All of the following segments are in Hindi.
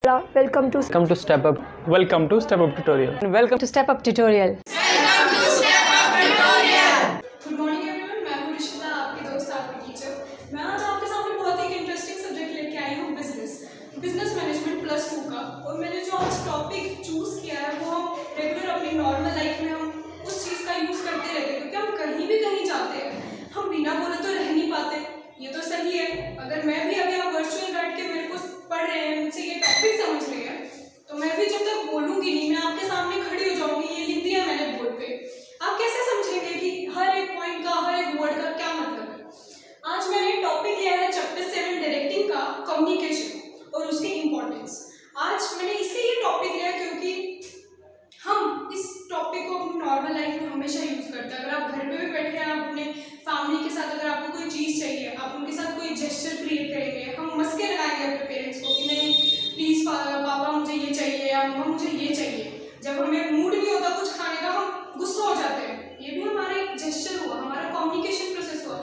Welcome to Step Up. Welcome to Step Up Tutorial. Welcome to Step Up Tutorial. Good morning everyone, मैं हूँ रिशिता, आपकी दोस्त, आपकी टीचर। मैं आज आपके सामने बहुत ही इंटरेस्टिंग सब्जेक्ट लेके आई हूँ, बिजनेस मैनेजमेंट प्लस 2 का। और मैंने जो आज टॉपिक चूज किया है वो हम रेगुलर अपनी नॉर्मल लाइफ में हम उस चीज़ का यूज़ करते रहते हैं, क्योंकि हम कहीं भी कहीं जाते हैं, हम बिना बोले तो रह नहीं पाते। ये तो सही है। अगर मैं भी अभी आप वर्चुअल बैठ के मेरे को पढ़ रहे हैं, मुझसे ये टॉपिक समझ रहे हैं, तो मैं भी जब तक बोलूँगी नहीं, मैं आपके सामने खड़ी हो जाऊँगी। ये लिख दिया मैंने बोर्ड पे, आप कैसे समझेंगे कि हर एक पॉइंट का, हर एक वर्ड का क्या मतलब है। आज मैंने टॉपिक लिया है चैप्टर 7 डायरेक्टिंग का, कम्युनिकेशन और उसकी इम्पोर्टेंस। आज मैंने इसलिए ये टॉपिक लिया क्योंकि हम इस टॉपिक को अपनी नॉर्मल लाइफ में हमेशा यूज करते हैं। अगर आप घर पे भी बैठे हैं, आप अपने फैमिली के साथ अगर आपको कोई चीज़ चाहिए, आप उनके साथ कोई जेस्चर क्रिएट करेंगे, हम मस्के लगाएंगे अपने पेरेंट्स को कि नहीं प्लीज़ पापा मुझे ये चाहिए या मम्मा मुझे ये चाहिए। जब हमें मूड नहीं होता कुछ खाने का, हम गुस्सा हो जाते हैं। ये भी हमारा एक जेस्चर हुआ, हमारा कम्युनिकेशन प्रोसेस हुआ।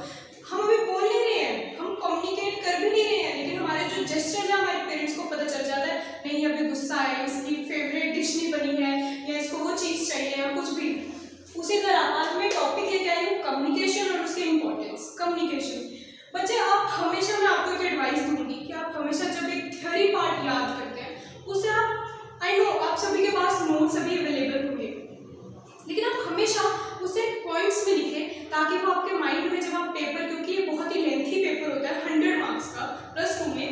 हम अभी बोल नहीं रहे हैं, हम कम्युनिकेट कर भी नहीं रहे हैं, लेकिन हमारे जो जेस्चर है हमारे पेरेंट्स को पता चल जाता है, नहीं अभी गुस्सा है, इसकी फेवरेट डिश नहीं बनी है या इसको वो चीज़ चाहिए या कुछ भी। उसी तरह आज मैं टॉपिक लेके आई हूँ कम्युनिकेशन और उसकी इम्पोर्टेंस। कम्युनिकेशन बच्चे, आप हमेशा, मैं आपको एक एडवाइस दूंगी कि आप हमेशा जब एक थ्योरी पार्ट याद करते हैं उसे आप, आई नो आप सभी के पास नोट्स अभी अवेलेबल होंगे, लेकिन आप हमेशा उसे पॉइंट्स में लिखें ताकि वो आपके माइंड में जब आप पेपर, क्योंकि ये बहुत ही लेंथी पेपर होता है 100 मार्क्स का प्लस 2 में,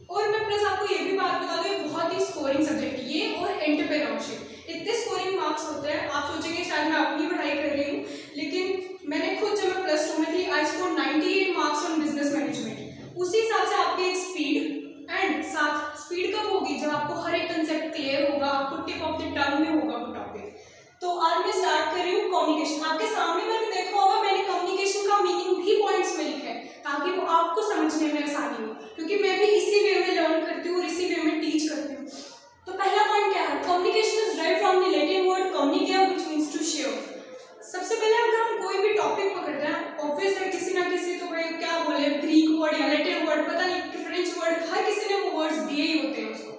और मैं प्लस आपको ये भी बात बता दूँ, ये बहुत ही स्कोरिंग सब्जेक्ट है ये, और एंटरप्रेन्योरशिप इतने स्कोरिंग मार्क्स होते हैं। आप सोचेंगे शायद मैं अपनी पढ़ाई कर रही हूँ, लेकिन मैंने खुद जब मैं प्लस 2 में थी, I score 98 marks on business management. उसी हिसाब से आपकी एक स्पीड एंड साथ स्पीड कब होगी, जब आपको हर एक कंसेप्ट क्लियर होगा, आपको टिप ऑफ द टंग में होगा वो टॉपिक। तो आज मैं स्टार्ट कर रही हूँ कम्युनिकेशन। आपके सामने मैंने देखा होगा, मैंने कम्युनिकेशन का मीनिंग भी पॉइंट्स में लिखा है ताकि वो आपको समझने में आसानी हो, क्योंकि मैं भी इसी वे में लर्न करती हूँ और इसी वे में टीच करती हूँ। तो पहला पॉइंट क्या है, communication is derived from the Latin word communicare which means to share. सबसे पहले अगर हम कोई भी टॉपिक पकड़ते हैं, ऑब्वियस है किसी ना किसी, तो भाई क्या बोले, ग्रीक वर्ड या लैटिन वर्ड, पता नहीं फ्रेंच वर्ड, हर किसी ने वो वर्ड्स दिए ही होते हैं उसको।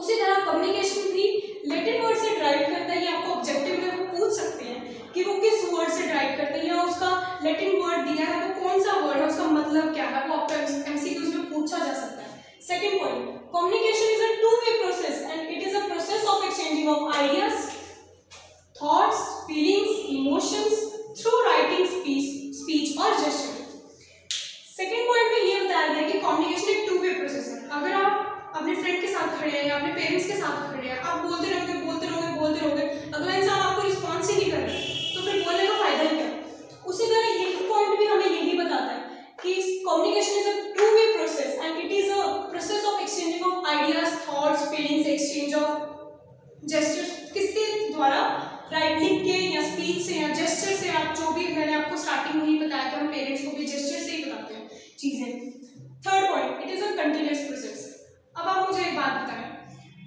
उसी तरह कम्युनिकेशन भी लैटिन वर्ड से ड्राइव करता है। ये आपको ऑब्जेक्टिव में वो पूछ सकते हैं कि वो किस वर्ड से ड्राइव करते हैं, या उसका लैटिन वर्ड दिया है वो कौन सा वर्ड है, उसका मतलब क्या है, वो आपका एमसीक्यूज में पूछा जा सकता है। Second point, communication is a two-way process and it is a process of exchanging of ideas, thoughts, feelings, emotions through writing, speech और जेस्चर। सेकंड पॉइंट में ये बताया गया कि कम्युनिकेशन एक टू-वे प्रोसेस है। अगर आप अपने फ्रेंड के साथ खड़े हैं या अपने पेरेंट्स के साथ खड़े हैं, आप बोलते रहोगे, अगला इंसान आपको रिस्पॉन्स ही नहीं कर रहा, तो फिर बोलने का फायदा ही क्या। उसी तरह यही पॉइंट भी हमें यही बताता है कि communication is a two-way process and it is a process of exchanging of ideas, thoughts, feelings, exchange of gestures. किसके द्वारा, राइट, लिख के या स्पीच से या जेस्चर से। आप जो भी, मैंने आपको स्टार्टिंग में ही बताया कि हम पेरेंट्स को भी जेस्चर से ही बताते हैं चीजें। Third point, it is a continuous process. अब आप मुझे एक बात बताएं,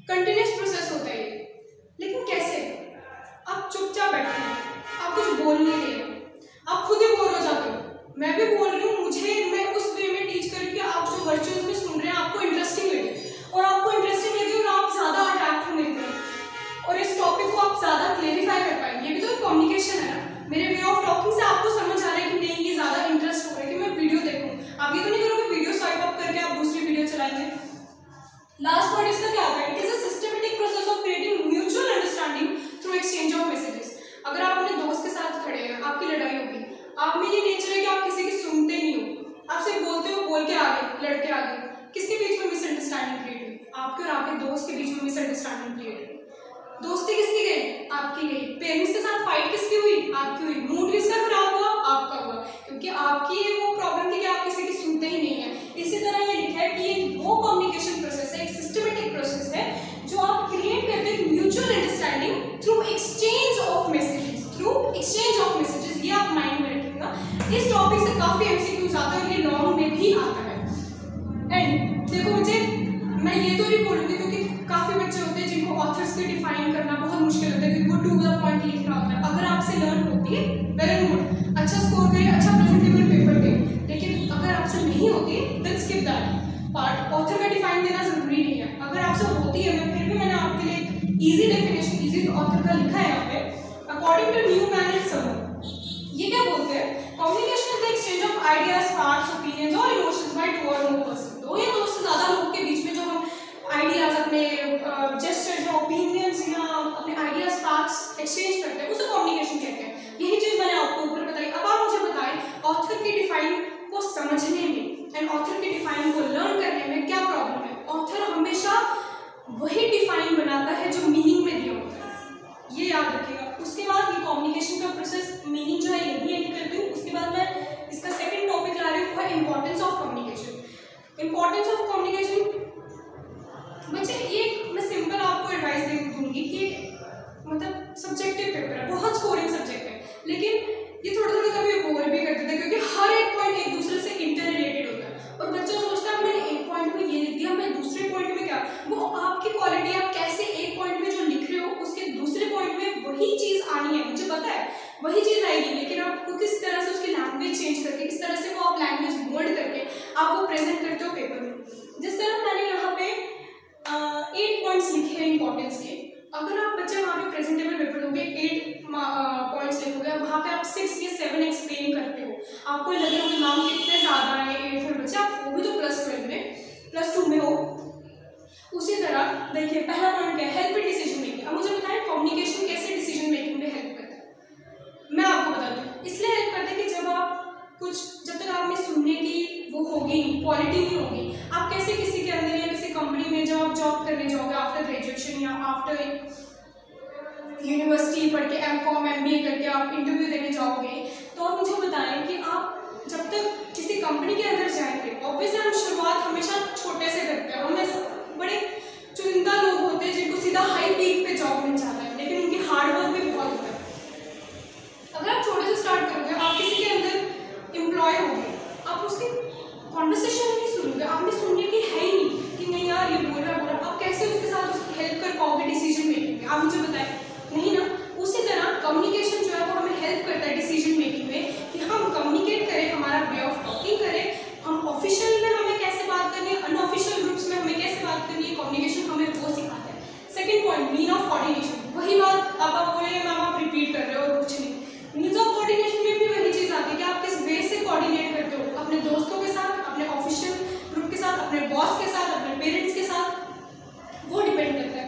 कंटिन्यूअस प्रोसेस होता है ये, लेकिन कैसे? आप चुपचाप बैठे हैं, आप कुछ बोल नहीं रहे हैं, आप खुद ही बोर हो जाते हो। मैं भी बोल रही हूँ, मैं उस वे में टीच कर रही हूँ कि आप जो वर्चुअल्स में सुन रहे हैं आपको इंटरेस्टिंग लगे, और आपको इंटरेस्टिंग लगे और आप ज्यादा अट्रैक्ट हो मेरी तरफ, और इस टॉपिक को आप ज्यादा क्लेरिफाई कर पाएंगे। ये भी तो कम्युनिकेशन है ना। मेरे वे ऑफ टॉकिंग से आपको समझ आ रहा है कि नहीं, ये ज्यादा इंटरेस्ट हो रहा है कि मैं वीडियो देखूँ। आप ये तो नहीं करोगे वीडियो स्वाइप अप करके आप दूसरी वीडियो चलाएंगे। लास्ट पॉइंट इसका क्या होता है, it is a systematic process of creating mutual understanding through exchange of messages. अगर आप अपने दोस्त के साथ खड़े हैं, आपकी लड़ाई होगी, आप में ये नेचर है कि आप किसी की सुनते नहीं हो, आप सिर्फ बोलते हो, बोल के आगे, लड़के आगे। किसके बीच में मिसअंडरस्टैंडिंग क्रिएट हुई? आपके और आपके दोस्त के बीच में मिसअंडरस्टैंडिंग क्रिएट हुई। दोस्ती किसकी गई? आपकी गई। पेरेंट्स के साथ फाइट किसकी हुई? आपकी हुई। मूड किसका खराब हुआ? आपका हुआ, क्योंकि आपकी वो प्रॉब्लम थी कि आप किसी की सुनते ही नहीं है। इसी तरह ये लिखा है कि ये वो कम्युनिकेशन प्रोसेस है, एक सिस्टमैटिक प्रोसेस है जो आप क्रिएट करते हैं mutual understanding through exchange of messages, ये आप माइंड में रखिएगा। इस टॉपिक से काफी एमसीक्यूज आता है और ये लॉन्ग में भी आता है। एंड देखो, मुझे, मैं ये तो नहीं बोलूँगी क्योंकि काफी बच्चे होते हैं जिनको ऑथर्स को डिफाइन करना बहुत मुश्किल होता है, क्योंकि वो टू द पॉइंट लिखना होता है। अगर आपसे लर्न होती है, वेल एंड गुड, अच्छा स्कोर करें, अच्छा प्रेजेंटेबल पेपर दें, लेकिन अगर आपसे नहीं होती है, then skip that part. Author का डिफाइन देना जरूरी ऑथर का लिखा है यहाँ पे, according to Newman and Summer, ये क्या बोलते हैं, communication is the exchange of ideas, facts, opinions और इमोशंस बाय टू और मोर पर्सन। दो या दो से ज्यादा लोगों के बीच में जो हम आइडियाज, अपने जेस्चर्स या ओपिनियंस या अपने आइडियाज, फैक्ट्स एक्सचेंज करते हैं, उसे कम्युनिकेशन कहते हैं। यही चीज मैंने आपको ऊपर बताई। अब आप मुझे बताएं ऑथर की डिफाइन को समझने में एंड ऑथर की डिफाइन को लर्न करने में क्या प्रॉब्लम है। ऑथर हमेशा वही डिफाइन बनाता है जो मीनिंग में दिया होता है, ये याद रखिएगा। उसके बाद ये कम्युनिकेशन का प्रोसेस मीनिंग जो है यही एंड करती हूँ। उसके बाद मैं इसका सेकंड टॉपिक ला रही हूँ, वो है importance of communication. Importance of communication बच्चे, ये मैं सिंपल आपको एडवाइस दे दूंगी कि मतलब सब्जेक्टिव पेपर है, बहुत स्कोरिंग सब्जेक्ट है, लेकिन ये थोड़ा थोड़ा कभी बोर भी कर देता है क्योंकि हर एक पॉइंट एक दूसरे से इंटर रिलेटेड होता है। और बच्चा सोचता है मैंने एक पॉइंट में ये लिख दिया, मैं दूसरे पॉइंट में क्या, वो आपकी क्वालिटी, आप कैसे एक पॉइंट में जो लिख रहे हो उसके दूसरे पॉइंट में वही चीज़ आनी है, मुझे पता है वही चीज़ आएगी, लेकिन आपको किस तरह से उसकी लैंग्वेज चेंज करके, किस तरह से वो आप लैंग्वेज मोल्ड करके आप वो प्रेजेंट करते हो पेपर में। जिस तरह मैंने यहाँ पे 8 पॉइंट्स लिखे हैं इंपॉर्टेंस के, अगर आप बच्चे वहाँ पे प्रेजेंटेबल पेपर दोगे 8 पॉइंट्स लिखोगे, वहाँ पे आप 6 या 7 एक्सप्लेन करते हो, आपको लग रहा है नाम कितने ज़्यादा है 8 में बच्चे, आप वो भी तो +12 में +2 में हो। उसी तरह देखिए पहला पॉइंट क्या है, हेल्प इन डिसीजन मेकिंग। अब मुझे बताएं कम्युनिकेशन कैसे डिसीजन मेकिंग में हेल्प करता है। मैं आपको बताती हूँ, इसलिए हेल्प करता है कि जब तक आप में सुनने की वो होगी नहीं, क्वालिटी नहीं होगी, आप कैसे किसी के अंदर या किसी कंपनी में जब आप जॉब करने जाओगे आफ्टर ग्रेजुएशन या आफ्टर यूनिवर्सिटी पढ़ के M.Com MBA करके आप इंटरव्यू देने जाओगे, तो आप मुझे बताएं कि आप जब तक किसी कंपनी के अंदर जाएंगे, ऑब्वियसली हम शुरुआत हमेशा छोटे से करते हैं, हमें बड़े चुनिंदा लोग होते हैं जिनको सीधा हाई पीक पे जॉब मिल जाता है, लेकिन उनकी हार्डवर्क भी बहुत होता है। अगर आप छोटे से स्टार्ट करोगे, आप किसी के अंदर एम्प्लॉय होंगे, आप उसकी कॉन्वर्सेशन नहीं सुनोगे, आपने सुनने की है ही नहीं कि नहीं यार ये बोल रहा, आप कैसे उसके साथ उसकी हेल्प कर पाओगे डिसीजन मेकिंग में, आप मुझे बताएं, नहीं ना। उसी तरह कम्युनिकेशन जो है वो हमें हेल्प करता है डिसीजन मेकिंग में कि हम कम्युनिकेट करें, हमारा वे ऑफ टॉकिंग करें, हम ऑफिशियल में हमें कैसे बात करनी है, अनऑफिशियल ग्रुप्स में हमें कैसे बात करनी है, कम्युनिकेशन हमें वो सिखाता है। Second point, mean of coordination. वही बात आप बोले मैम आप रिपीट कर रहे हो और कुछ नहीं, मीन्स ऑफ कोऑर्डिनेशन में भी वही चीज़ आती है कि आप किस वे से कोऑर्डिनेट करते हो, अपने दोस्तों के साथ, अपने ऑफिशियल ग्रुप के साथ, अपने बॉस के साथ, अपने पेरेंट्स के साथ, वो डिपेंड करता है।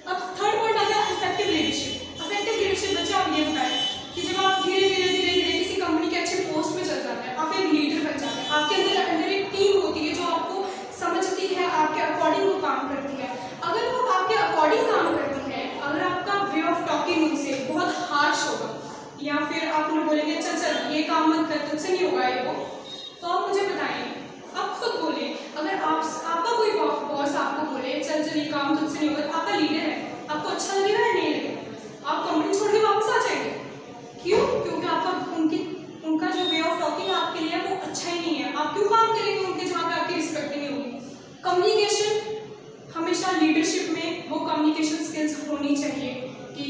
अब थर्ड पॉइंट आ गया इफेक्टिव लीडरशिप। इफेक्टिव लीडरशिप बच्चे आप ये बताएं कि जब आप धीरे धीरे किसी कंपनी के अच्छे पोस्ट में चल जाते हैं, आप एक लीडर बन जाते हैं, आपके अंदर एक टीम होती है जो आपको समझती है, आपके अकॉर्डिंग वो काम करती है। अगर वो आपके अकॉर्डिंग काम करती है, अगर आपका वे ऑफ टॉकिंग उनसे बहुत हार्श होगा या फिर आप उन्हें बोलेंगे चल ये काम मत कर, तुझसे नहीं होगा ये वो, तो आप मुझे बताएं, आप खुद बोले, अगर आपका कोई बॉस आपको बोले चल ये काम तुझसे नहीं होगा, आपका लीडर है, आपको अच्छा लगेगा या नहीं लगेगा? आप कंपनी छोड़ के वापस आ जाएंगे। क्यों? क्योंकि आपका उनका जो वे ऑफ टॉकिंग आपके लिए वो अच्छा ही नहीं है। आप क्यों काम करेंगे उनके जहाँ पे आपकी रिस्पेक्ट नहीं होगी? कम्युनिकेशन हमेशा लीडरशिप में वो कम्युनिकेशन स्किल्स होनी चाहिए कि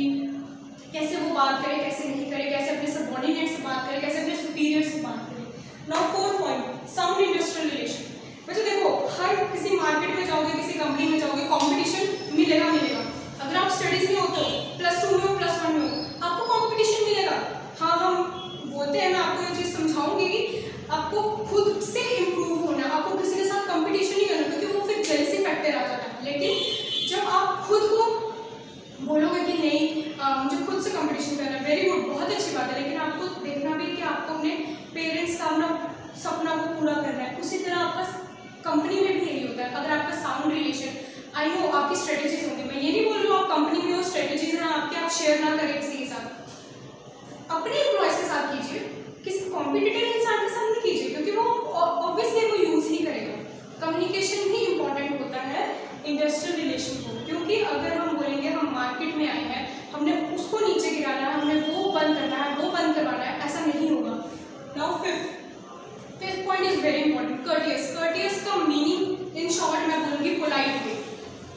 कैसे वो बात करे, कैसे नहीं करे, कैसे अपने सबऑर्डिनेट से बात करे, कैसे अपने सुपीरियर से बात करे। Now fourth point, sound industrial relation. बच्चे देखो, हर किसी मार्केट में जाओगे, किसी कंपनी में जाओगे, कंपटीशन मिलेगा। अगर आप स्टडीज में होते हो, +2 में हो, +1 में हो, आपको कंपटीशन मिलेगा। हाँ, हम बोलते हैं, मैं आपको ये चीज़ समझाऊंगी कि आपको खुद से इम्प्रूव होना, आपको किसी के साथ कंपटीशन नहीं करना, क्योंकि वो फिर जेलसी फैक्टर आ जाता है। लेकिन जब आप खुद को बोलोगे कि नहीं मुझे खुद से कंपटीशन करना है, वेरी गुड, बहुत अच्छी बात है, लेकिन आपको देखना भी कि आपको अपने पेरेंट्स का अपना सपना को पूरा करना है। उसी तरह आपका कंपनी में भी यही होता है। अगर आपका साउंड रिलेशन, आई नो आपकी स्ट्रेटेजीज होंगी, मैं ये नहीं बोल रही हूँ आप कंपनी में हो स्ट्रेटेजीज हैं आपके, आप शेयर ना करें किसी के साथ, अपने एम्प्लॉयज के साथ कीजिए, किसी कॉम्पिटिटिव इंसान के साथ नहीं कीजिए, क्योंकि वो ऑब्वियसली वो यूज़ ही करेगा। कम्युनिकेशन ही इंपॉर्टेंट होता है इंडस्ट्रियल रिलेशन को, क्योंकि अगर हम बोलेंगे हम मार्केट में आए हैं, हमने उसको नीचे गिराना है, हमने वो बंद करना है, वो बंद करवाना है, ऐसा नहीं होगा। Now fifth point is very important, courteous. Courteous का मीनिंग इन शॉर्ट मैं बोलूँगी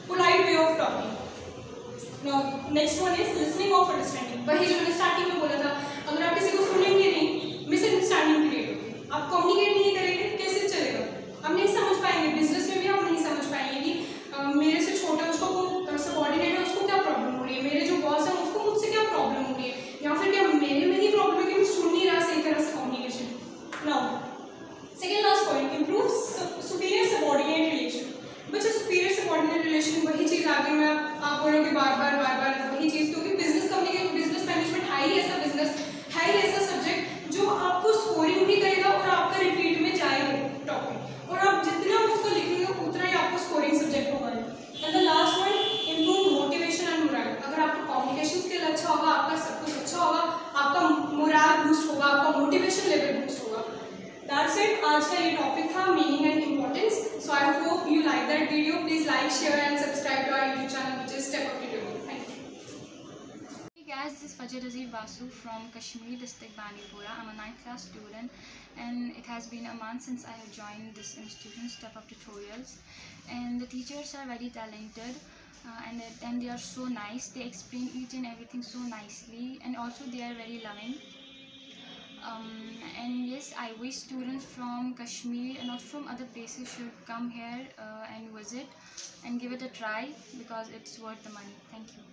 polite way of talking. Now next one is listening of understanding. वही जो मैंने स्टार्टिंग में बोला था, अगर आप किसी को सुनेंगे नहीं, मिसअंडरस्टैंडिंग क्रिएट होगी, आप कम्युनिकेट नहीं करेंगे, कैसे चलेगा? हम नहीं समझ पाएंगे, बिजनेस में भी हम नहीं समझ पाएंगे कि मेरे से छोटा उसको सबऑर्डिनेट है, उसको क्या प्रॉब्लम हो रही है, मेरे जो बॉस है उसको कंटिन्यूएशन वही चीज़ आगे मैं आप बोलोगे बार बार वही चीज़, क्योंकि बिजनेस कम्युनिकेशन बिजनेस मैनेजमेंट है ही ऐसा बिजनेस, है ही ऐसा सब्जेक्ट जो आपको स्कोरिंग भी करेगा और आपका रिपीट में जाएगा टॉपिक, और आप जितना उसको लिखेंगे उतना ही आपको स्कोरिंग सब्जेक्ट होगा। And the last one, improve motivation and moral. अगर आपका कम्युनिकेशन स्किल अच्छा होगा, आपका सब कुछ अच्छा होगा, आपका मोरल बूस्ट होगा, आपका मोटिवेशन लेवल बूस्ट होगा। दैट्स इट, आज का ये टॉपिक था meaning and importance. So I hope you like that video. Please like, share and subscribe to our YouTube channel which is Step Up Tutorial. Thank you. Hey guys, this is Fajr Azir Basu from Kashmir district Bandipora. I'm a 9th class student and it has been a month since I have joined this institution, Step Up Tutorials, and the teachers are very talented and they are so nice. They explain each and everything so nicely, and also they are very loving. And yes, I wish students from Kashmir and not from other places should come here and visit and give it a try because it's worth the money. Thank you.